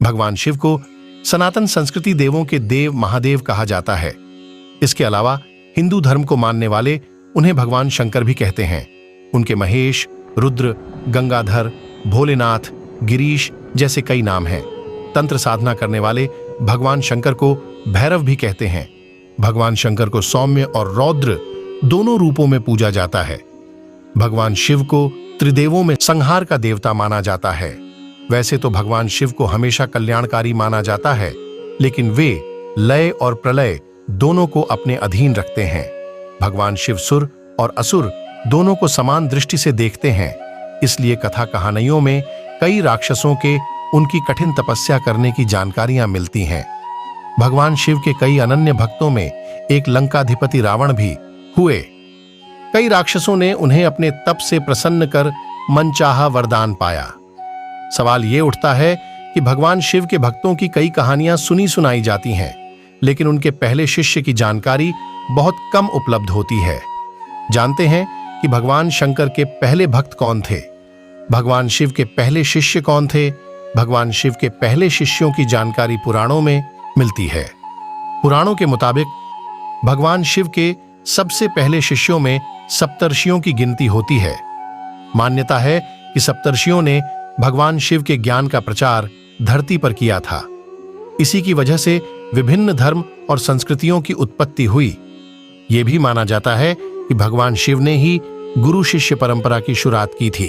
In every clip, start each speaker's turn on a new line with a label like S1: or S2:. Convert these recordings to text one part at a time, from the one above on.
S1: भगवान शिव को सनातन संस्कृति देवों के देव महादेव कहा जाता है। इसके अलावा हिंदू धर्म को मानने वाले उन्हें भगवान शंकर भी कहते हैं। उनके महेश, रुद्र, गंगाधर, भोलेनाथ, गिरीश जैसे कई नाम हैं। तंत्र साधना करने वाले भगवान शंकर को भैरव भी कहते हैं। भगवान शंकर को सौम्य और रौद्र दोनों रूपों में पूजा जाता है। भगवान शिव को त्रिदेवों में संहार का देवता माना जाता है। वैसे तो भगवान शिव को हमेशा कल्याणकारी माना जाता है, लेकिन वे लय और प्रलय दोनों को अपने अधीन रखते हैं। भगवान शिव सुर और असुर दोनों को समान दृष्टि से देखते हैं। इसलिए कथा कहानियों में कई राक्षसों के उनकी कठिन तपस्या करने की जानकारियां मिलती हैं। भगवान शिव के कई अनन्य भक्तों में एक लंकाधिपति रावण भी हुए। कई राक्षसों ने उन्हें अपने तप से प्रसन्न कर मनचाहा वरदान पाया। सवाल ये उठता है कि भगवान शिव के भक्तों की कई कहानियां सुनी सुनाई जाती हैं, लेकिन उनके पहले शिष्य की जानकारी बहुत कम उपलब्ध होती है। जानते हैं कि भगवान शंकर के पहले भक्त कौन थे? भगवान शिव के पहले शिष्य कौन थे? भगवान शिव के पहले शिष्यों की जानकारी पुराणों में मिलती है। पुराणों के मुताबिक भगवान शिव के सबसे पहले शिष्यों में सप्तर्षियों की गिनती होती है। मान्यता है कि सप्तर्षियों ने भगवान शिव के ज्ञान का प्रचार धरती पर किया था। इसी की वजह से विभिन्न धर्म और संस्कृतियों की उत्पत्ति हुई। यह भी माना जाता है कि भगवान शिव ने ही गुरु शिष्य परंपरा की शुरुआत की थी।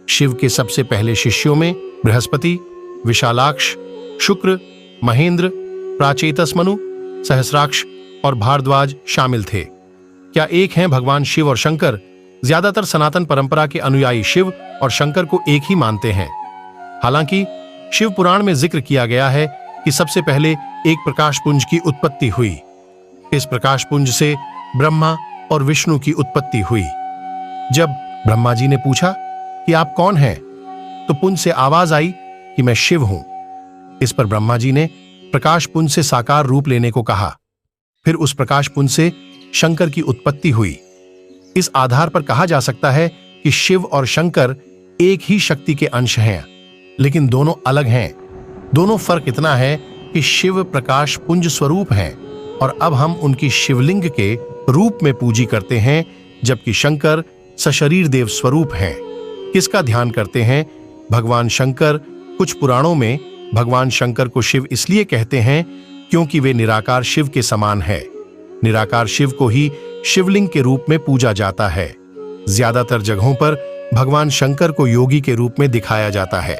S1: शिव के सबसे पहले शिष्यों में बृहस्पति, विशालाक्ष, शुक्र, महेंद्र, प्राचेतस मनु, सहस्राक्ष और भारद्वाज शामिल थे। क्या एक हैं भगवान शिव और शंकर? ज्यादातर सनातन परंपरा के अनुयायी शिव और शंकर को एक ही मानते हैं। हालांकि शिव पुराण में जिक्र किया गया है कि सबसे पहले एक प्रकाश पुंज की उत्पत्ति हुई। इस प्रकाश पुंज से ब्रह्मा और विष्णु की उत्पत्ति हुई। जब ब्रह्मा जी ने पूछा कि आप कौन हैं, तो पुंज से आवाज आई कि मैं शिव हूं। इस पर ब्रह्मा जी ने प्रकाश पुंज से साकार रूप लेने को कहा। फिर उस प्रकाश पुंज से शंकर की उत्पत्ति हुई। इस आधार पर कहा जा सकता है कि शिव और शंकर एक ही शक्ति के अंश हैं, लेकिन दोनों अलग हैं। दोनों फर्क इतना है कि शिव प्रकाश पुंज स्वरूप हैं और अब हम उनकी शिवलिंग के रूप में पूजी करते हैं, जबकि शंकर सशरीर देव स्वरूप हैं। किसका ध्यान करते हैं? भगवान शंकर। कुछ पुराणों में भगवान शंकर को शिव इसलिए कहते हैं क्योंकि वे निराकार शिव के समान है। निराकार शिव को ही शिवलिंग के रूप में पूजा जाता है। ज्यादातर जगहों पर भगवान शंकर को योगी के रूप में दिखाया जाता है।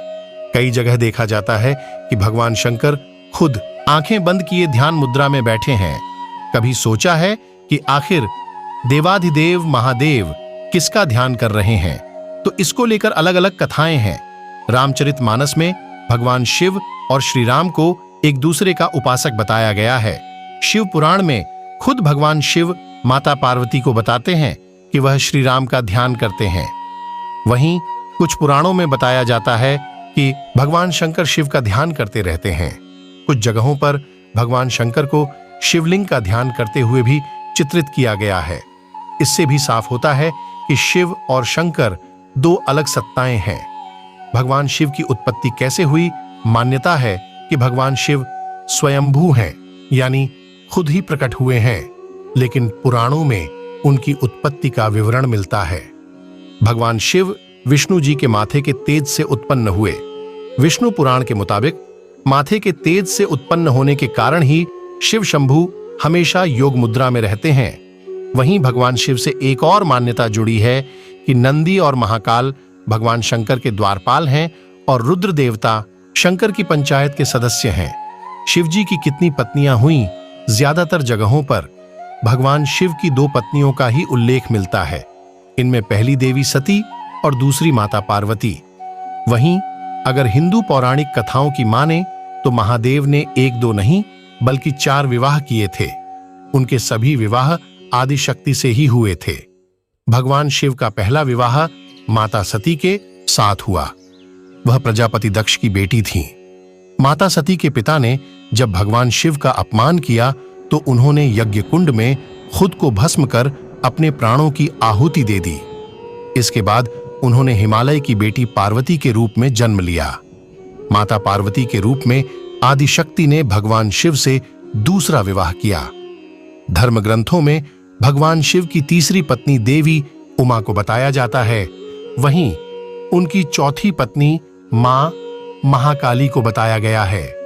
S1: कई जगह देखा जाता है कि भगवान शंकर खुद आंखें बंद किए ध्यान मुद्रा में बैठे हैं। कभी सोचा है कि आखिर देवाधिदेव महादेव किसका ध्यान कर रहे हैं? तो इसको लेकर अलग अलग कथाएं हैं। रामचरितमानस में भगवान शिव और श्री राम को एक दूसरे का उपासक बताया गया है। शिव पुराण में खुद भगवान शिव माता पार्वती को बताते हैं कि वह श्री राम का ध्यान करते हैं। वहीं कुछ पुराणों में बताया जाता है कि भगवान शंकर शिव का ध्यान करते रहते हैं। कुछ जगहों पर भगवान शंकर को शिवलिंग का ध्यान करते हुए भी चित्रित किया गया है। इससे भी साफ होता है कि शिव और शंकर दो अलग सत्ताएं हैं। भगवान शिव की उत्पत्ति कैसे हुई? मान्यता है कि भगवान शिव स्वयंभू हैं, यानी खुद ही प्रकट हुए हैं, लेकिन पुराणों में उनकी उत्पत्ति का विवरण मिलता है। भगवान शिव विष्णु जी के माथे के तेज से उत्पन्न हुए। विष्णु पुराण के मुताबिक माथे के तेज से उत्पन्न होने के कारण ही शिव शंभू हमेशा योग मुद्रा में रहते हैं। वहीं भगवान शिव से एक और मान्यता जुड़ी है कि नंदी और महाकाल भगवान शंकर के द्वारपाल हैं और रुद्र देवता शंकर की पंचायत के सदस्य हैं। शिवजी की कितनी पत्नियां हुईं? ज्यादातर जगहों पर भगवान शिव की दो पत्नियों का ही उल्लेख मिलता है। इनमें पहली देवी सती और दूसरी माता पार्वती। वहीं अगर हिंदू पौराणिक कथाओं की माने तो महादेव ने एक दो नहीं बल्कि 4 विवाह किए थे। उनके सभी विवाह आदिशक्ति से ही हुए थे। भगवान शिव का पहला विवाह माता सती के साथ हुआ। वह प्रजापति दक्ष की बेटी थीं। माता सती के पिता ने जब भगवान शिव का अपमान किया तो उन्होंने यज्ञ कुंड में खुद को भस्म कर अपने प्राणों की आहुति दे दी। इसके बाद उन्होंने हिमालय की बेटी पार्वती के रूप में जन्म लिया। माता पार्वती के रूप में आदिशक्ति ने भगवान शिव से दूसरा विवाह किया। धर्म ग्रंथों में भगवान शिव की तीसरी पत्नी देवी उमा को बताया जाता है, वहीं उनकी चौथी पत्नी मां महाकाली को बताया गया है।